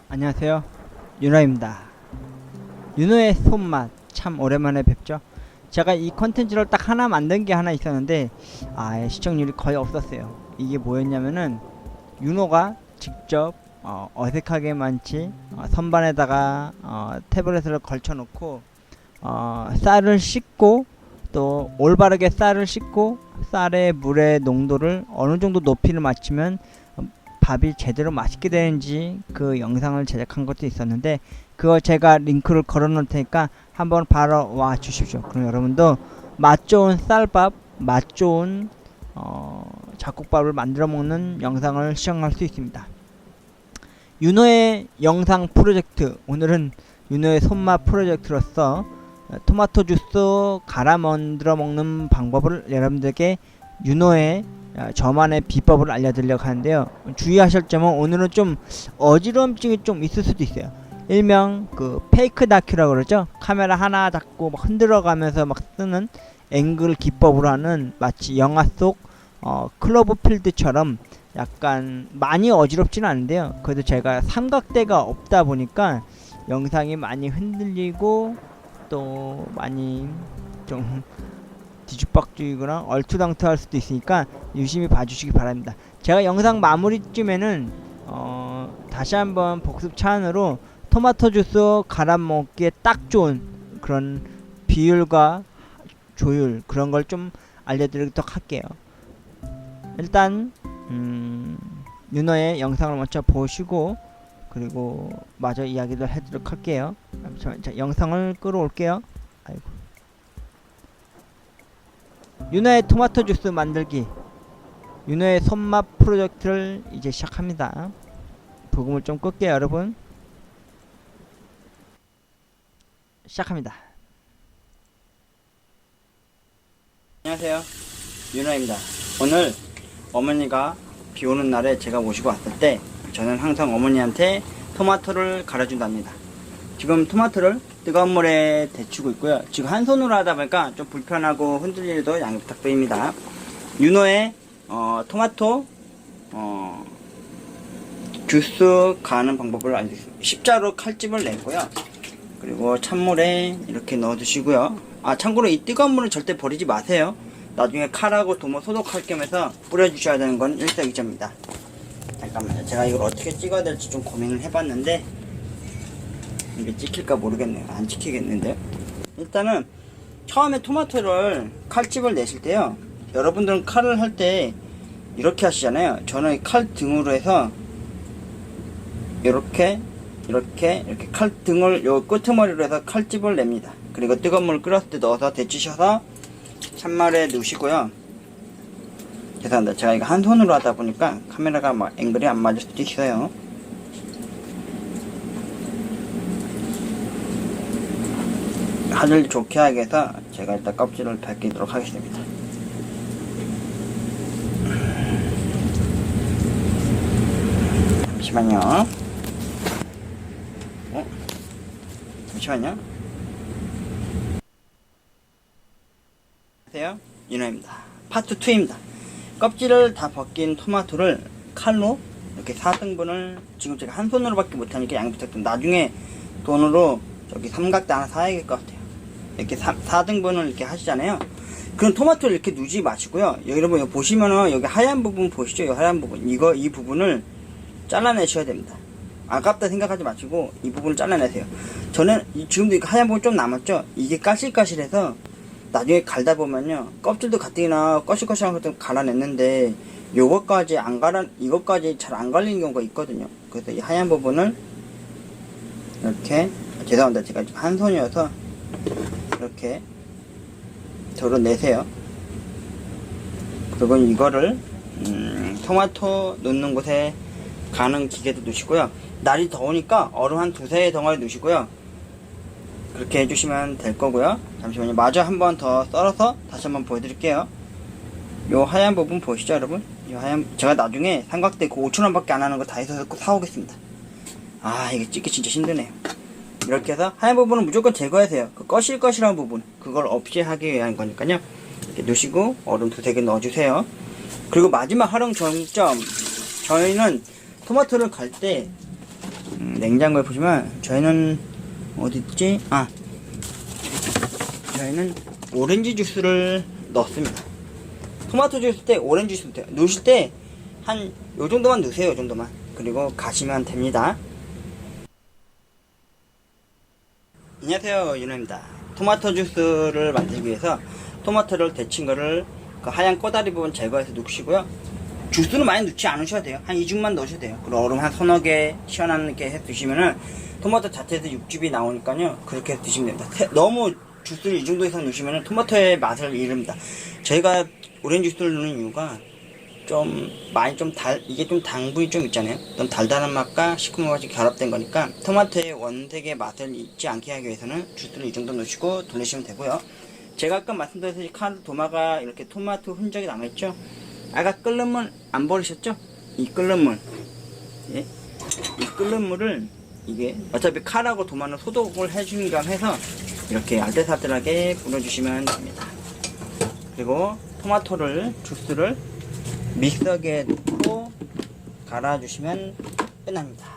안녕하세요, 윤호입니다. 윤호의 손맛 참 오랜만에 뵙죠. 제가 이 컨텐츠를 딱 하나 만든 게 하나 있었는데 시청률이 거의 없었어요. 이게 뭐였냐면은 윤호가 직접 어색하게 많지 선반에다가 태블릿을 걸쳐놓고 쌀을 씻고, 또 올바르게 쌀을 씻고 쌀의 물의 농도를 어느 정도 높이를 맞추면 밥이 제대로 맛있게 되는지 그 영상을 제작한 것도 있었는데, 그거 제가 링크를 걸어 놓을 테니까 한번 바로 와 주십시오. 그럼 여러분도 맛 좋은 쌀밥, 맛 좋은 잡곡밥을 만들어 먹는 영상을 시청할 수 있습니다. 윤호의 영상 프로젝트, 오늘은 윤호의 손맛 프로젝트로서 토마토 주스 갈아 만들어 먹는 방법을 여러분들께 윤호의 저만의 비법을 알려드리려고 하는데요. 주의하실 점은 오늘은 좀 어지러움증이 좀 있을 수도 있어요. 일명 그 페이크 다큐라고 그러죠. 카메라 하나 잡고 막 흔들어 가면서 막 쓰는 앵글 기법으로 하는, 마치 영화 속 클로버필드처럼 약간 많이 어지럽지는 않은데요. 그래도 제가 삼각대가 없다 보니까 영상이 많이 흔들리고 또 많이 좀 뒤죽박죽이거나 얼토당토할 수도 있으니까 유심히 봐주시기 바랍니다. 제가 영상 마무리쯤에는 다시 한번 복습 차원으로 토마토 주스 갈아 먹기에 딱 좋은 그런 비율과 조율, 그런 걸 좀 알려드리도록 할게요. 일단 윤호의 영상을 먼저 보시고 그리고 마저 이야기를 해드리도록 할게요. 잠시만, 자, 영상을 끌어올게요. 아이고. 윤호의 토마토 주스 만들기, 윤호의 손맛 프로젝트를 이제 시작합니다. 부금을 좀 끌게요, 여러분. 시작합니다. 안녕하세요, 윤호입니다. 오늘 어머니가 비 오는 날에 제가 모시고 왔을 때 저는 항상 어머니한테 토마토를 갈아준답니다. 지금 토마토를 뜨거운 물에 데치고 있고요. 지금 한 손으로 하다 보니까 좀 불편하고 흔들릴 일도 양해 부탁드립니다. 윤호의 토마토 주스 가는 방법을 알려드리겠습니다. 십자로 칼집을 내고요. 그리고 찬물에 이렇게 넣어 주시고요. 참고로 이 뜨거운 물은 절대 버리지 마세요. 나중에 칼하고 도모 소독할 겸 해서 뿌려 주셔야 되는 건 일석이조입니다. 잠깐만요, 제가 이걸 어떻게 찍어야 될지 좀 고민을 해봤는데 이게 찍힐까 모르겠네요. 안 찍히겠는데요. 일단은 처음에 토마토를 칼집을 내실 때요, 여러분들은 칼을 할 때 이렇게 하시잖아요. 저는 칼 등으로 해서 이렇게 칼 등을 요 끄트머리로 해서 칼집을 냅니다. 그리고 뜨거운 물 끓였을 때 넣어서 데치셔서 찬물에 넣으시고요. 죄송합니다, 제가 이거 한 손으로 하다 보니까 카메라가 막 앵글이 안 맞을 수도 있어요. 하늘 좋게 하기 위해서 제가 일단 껍질을 벗기도록 하겠습니다. 잠시만요. 잠시만요. 안녕하세요, 윤호입니다. 파트 2입니다. 껍질을 다 벗긴 토마토를 칼로 이렇게 4등분을, 지금 제가 한 손으로밖에 못하니까 양해 부탁드립니다. 나중에 돈으로 저기 삼각대 하나 사야 될 것 같아요. 이렇게 4등분을 이렇게 하시잖아요. 그럼 토마토를 이렇게 누지 마시고요. 여러분 여기 보시면은 여기 하얀 부분 보시죠? 이 하얀 부분, 이 부분을 잘라내셔야 됩니다. 아깝다 생각하지 마시고 이 부분을 잘라내세요. 저는 지금도 이거 하얀 부분 좀 남았죠? 이게 까실까실해서 나중에 갈다 보면요, 껍질도 가뜩이나 꺼실꺼실한 것도 갈아냈는데 이것까지 잘 안 갈리는 경우가 있거든요. 그래서 이 하얀 부분을 이렇게, 죄송합니다, 제가 지금 한 손이어서 이렇게 덜어내세요. 그리고 이거를 토마토 넣는 곳에 가는 기계도 넣으시고요. 날이 더우니까 얼음 한 두세 덩어리 넣으시고요. 그렇게 해주시면 될 거고요. 잠시만요, 마저 한 번 더 썰어서 다시 한번 보여드릴게요. 요 하얀 부분 보이시죠, 여러분? 요 하얀, 제가 나중에 삼각대 그 5,000원 밖에 안 하는 거 다 해서 꼭 사오겠습니다. 이거 찍기 진짜 힘드네요. 이렇게 해서 하얀 부분은 무조건 제거하세요. 그 거실거실한 부분, 그걸 없이 하기 위한 거니까요. 이렇게 넣으시고 얼음 두세 개 넣어주세요. 그리고 마지막 활용 정점, 저희는 토마토를 갈 때 냉장고에 보시면 저희는 어디 있지? 저희는 오렌지 주스를 넣습니다. 토마토 주스 때 오렌지 주스 넣으실 때 한 요 정도만 넣으세요. 요 정도만. 그리고 가시면 됩니다. 안녕하세요, 윤호입니다. 토마토 주스를 만들기 위해서 토마토를 데친 거를 그 하얀 꼬다리 부분 제거해서 넣으시고요. 주스는 많이 넣지 않으셔도 돼요. 한 2줌만 넣으셔도 돼요. 그리고 얼음 한 서너 개 시원하게 해서 드시면은 토마토 자체에서 육즙이 나오니까요. 그렇게 해서 드시면 됩니다. 너무 주스를 이 정도 이상 넣으시면은 토마토의 맛을 잃습니다. 저희가 오렌지 주스를 넣는 이유가 이게 좀 당분이 좀 있잖아요. 좀 달달한 맛과 시큼한 맛이 결합된 거니까 토마토의 원색의 맛을 잊지 않게 하기 위해서는 주스를 이 정도 넣으시고 돌리시면 되고요. 제가 아까 말씀드렸듯이 칼 도마가 이렇게 토마토 흔적이 남아있죠. 아까 끓는 물 안 버리셨죠? 이 끓는 물, 예? 이 끓는 물을 이게 어차피 칼하고 도마는 소독을 해주니까 해서 이렇게 알뜰살뜰하게 뿌려주시면 됩니다. 그리고 토마토를 주스를 믹서기에 넣고 갈아주시면 끝납니다.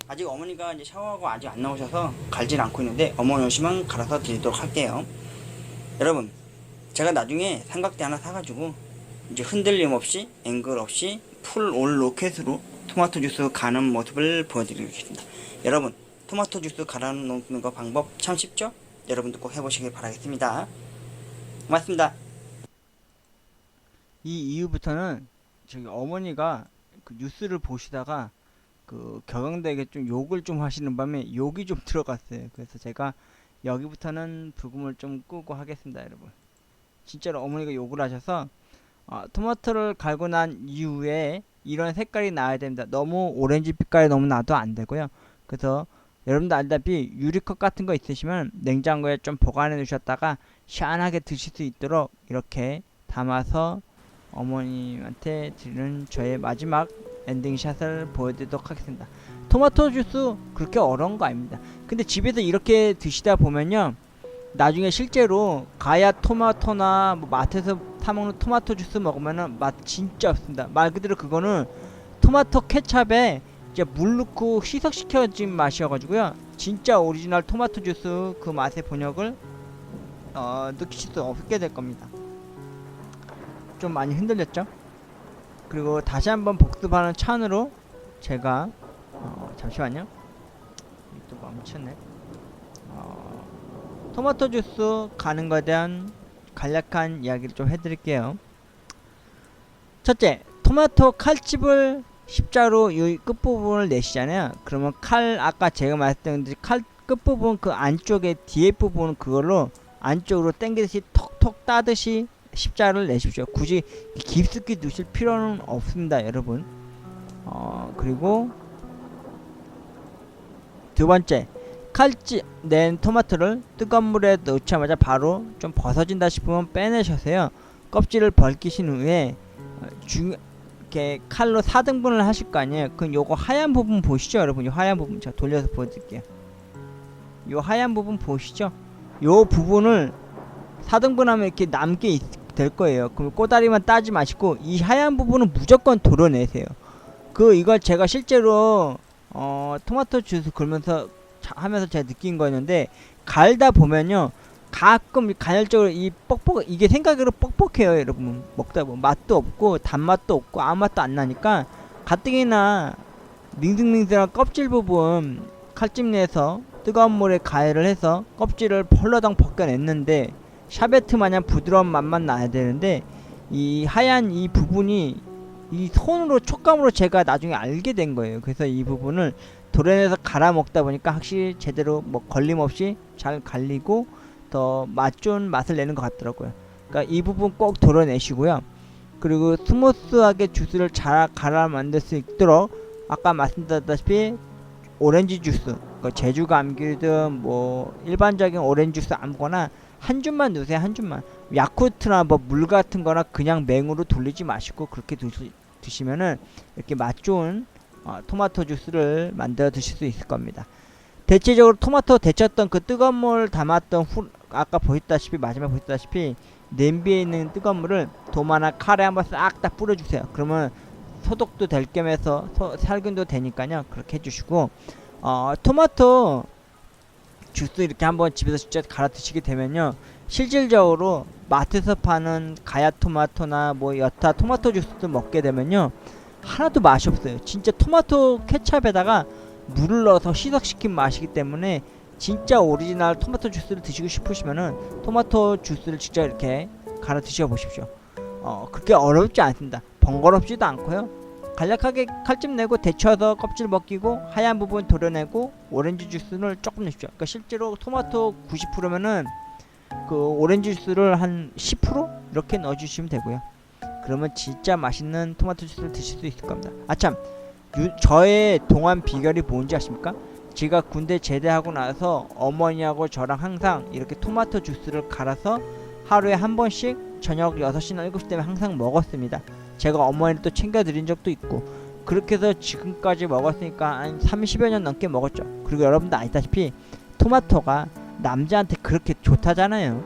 아직 어머니가 이제 샤워하고 아직 안 나오셔서 갈진 않고 있는데 어머니 오시면 갈아서 드리도록 할게요. 여러분, 제가 나중에 삼각대 하나 사가지고 이제 흔들림 없이 앵글 없이 풀 올 로켓으로 토마토 주스 가는 모습을 보여드리겠습니다. 여러분, 토마토 주스 갈아 놓는 거 방법 참 쉽죠? 여러분도 꼭 해보시길 바라겠습니다. 고맙습니다. 이 이후부터는 저기 어머니가 그 뉴스를 보시다가 그 경영대에게 좀 욕을 좀 하시는 밤에 욕이 좀 들어갔어요. 그래서 제가 여기부터는 불금을 좀 끄고 하겠습니다, 여러분. 진짜로 어머니가 욕을 하셔서 토마토를 갈고 난 이후에 이런 색깔이 나야 됩니다. 너무 오렌지 빛깔이 너무 나도 안 되고요. 그래서 여러분도 알다시피 유리컵 같은 거 있으시면 냉장고에 좀 보관해 두셨다가 시원하게 드실 수 있도록 이렇게 담아서 어머님한테 드리는 저의 마지막 엔딩샷을 보여드리도록 하겠습니다. 토마토 주스 그렇게 어려운 거 아닙니다. 근데 집에서 이렇게 드시다 보면요, 나중에 실제로 가야 토마토나 뭐 마트에서 사먹는 토마토 주스 먹으면은 맛 진짜 없습니다. 말 그대로 그거는 토마토 케찹에 이제 물 넣고 희석시켜진 맛이어가지고요, 진짜 오리지널 토마토 주스 그 맛의 번역을 느끼실 수 없게 될 겁니다. 좀 많이 흔들렸죠? 그리고 다시 한번 복습하는 찬으로 제가 잠시만요. 또 멈췄네. 토마토 주스 가는 거에 대한 간략한 이야기를 좀 해드릴게요. 첫째, 토마토 칼집을 십자로 이 끝부분을 내시잖아요. 그러면 아까 제가 말씀드린 칼 끝부분 그 안쪽에 뒤에 부분 그걸로 안쪽으로 당기듯이 톡톡 따듯이 십자를 내십시오. 굳이 깊숙이 넣으실 필요는 없습니다, 여러분. 그리고 두 번째, 칼집 낸 토마토를 뜨거운 물에 넣자마자 바로 좀 벗어진다 싶으면 빼내셔서요, 껍질을 벗기신 후에 이렇게 칼로 4등분을 하실 거 아니에요. 그럼 요거 하얀 부분 보시죠, 여러분. 요 하얀 부분 제가 돌려서 보여드릴게요. 요 하얀 부분 보시죠. 요 부분을 4등분하면 이렇게 남게 될 거예요. 그럼 꼬다리만 따지 마시고 이 하얀 부분은 무조건 도려내세요. 이걸 제가 실제로 토마토 주스 걸면서 하면서 제가 느낀 거였는데, 갈다 보면요, 가끔 간헐적으로 이게 생각으로 뻑뻑해요, 여러분. 먹다 보면 맛도 없고 단맛도 없고 아무 맛도 안 나니까 가뜩이나 밍숭밍숭한 껍질 부분 칼집 내서 뜨거운 물에 가열을 해서 껍질을 펄러덩 벗겨냈는데 샤베트 마냥 부드러운 맛만 나야 되는데, 이 하얀 이 부분이 이 손으로 촉감으로 제가 나중에 알게 된 거예요. 그래서 이 부분을 도려내서 갈아 먹다 보니까 확실히 제대로 뭐 걸림없이 잘 갈리고 더 맛 좋은 맛을 내는 것 같더라고요. 그러니까 이 부분 꼭 도려내시고요. 그리고 스무스하게 주스를 잘 갈아 만들 수 있도록 아까 말씀드렸다시피 오렌지 주스, 제주 감귤이든 뭐 일반적인 오렌지 주스 아무거나 한 줌만 넣으세요. 한 줌만. 야쿠르트나 뭐 물 같은 거나 그냥 맹으로 돌리지 마시고 그렇게 드시면은 이렇게 맛 좋은 토마토 주스를 만들어 드실 수 있을 겁니다. 대체적으로 토마토 데쳤던 그 뜨거운 물 담았던 아까 보셨다시피 마지막에 보셨다시피 냄비에 있는 뜨거운 물을 도마나 칼에 한번 싹 다 뿌려주세요. 그러면 소독도 될 겸해서 살균도 되니까요. 그렇게 해주시고 토마토 주스 이렇게 한번 집에서 직접 갈아 드시게 되면요, 실질적으로 마트에서 파는 가야 토마토나 뭐 여타 토마토 주스도 먹게 되면요, 하나도 맛이 없어요. 진짜 토마토 케찹에다가 물을 넣어서 희석시킨 맛이기 때문에 진짜 오리지널 토마토 주스를 드시고 싶으시면은 토마토 주스를 직접 이렇게 갈아 드셔 보십시오. 그렇게 어렵지 않습니다. 번거롭지도 않고요. 간략하게 칼집 내고 데쳐서 껍질 벗기고 하얀 부분 도려내고 오렌지 주스를 조금 넣으십시오. 그러니까 실제로 토마토 90%면은 그 오렌지 주스를 한 10% 이렇게 넣어주시면 되고요. 그러면 진짜 맛있는 토마토 주스를 드실 수 있을 겁니다. 아참, 저의 동안 비결이 뭔지 아십니까? 제가 군대 제대하고 나서 어머니하고 저랑 항상 이렇게 토마토 주스를 갈아서 하루에 한 번씩 저녁 6시나 7시 때문에 항상 먹었습니다. 제가 어머니를 또 챙겨드린 적도 있고, 그렇게 해서 지금까지 먹었으니까 한 30여 년 넘게 먹었죠. 그리고 여러분도 아시다시피 토마토가 남자한테 그렇게 좋다잖아요.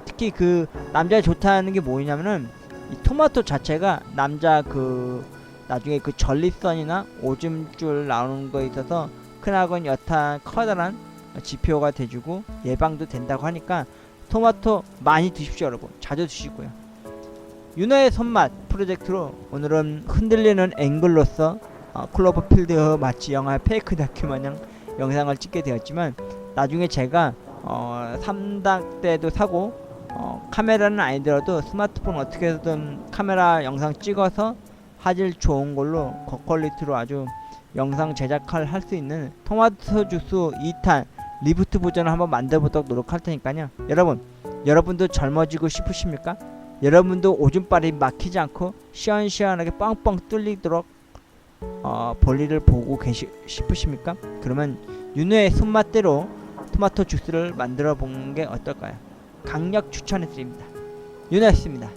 특히 그 남자에 좋다는 게 뭐냐면은 이 토마토 자체가 남자 그 나중에 그 전립선이나 오줌줄 나오는 거에 있어서 크나건 여타 커다란 지표가 돼주고 예방도 된다고 하니까 토마토 많이 드십시오. 여러분 자주 드시고요. 윤호의 손맛 프로젝트로 오늘은 흔들리는 앵글로서 클로버필드 마치 영화 페이크 다큐 마냥 영상을 찍게 되었지만, 나중에 제가 3당 때도 사고 카메라는 아니더라도 스마트폰 어떻게 해서든 카메라 영상 찍어서 화질 좋은 걸로 고퀄리티로 아주 영상 제작할 수 있는 토마토 주스 2탄 리부트 버전을 한번 만들어보도록 노력할 테니까요. 여러분도 젊어지고 싶으십니까? 여러분도 오줌빨이 막히지 않고 시원시원하게 뻥뻥 뚫리도록 볼일을 보고 싶으십니까? 그러면 윤호의 손맛대로 토마토 주스를 만들어 보는 게 어떨까요? 강력 추천해 드립니다. 윤호였습니다.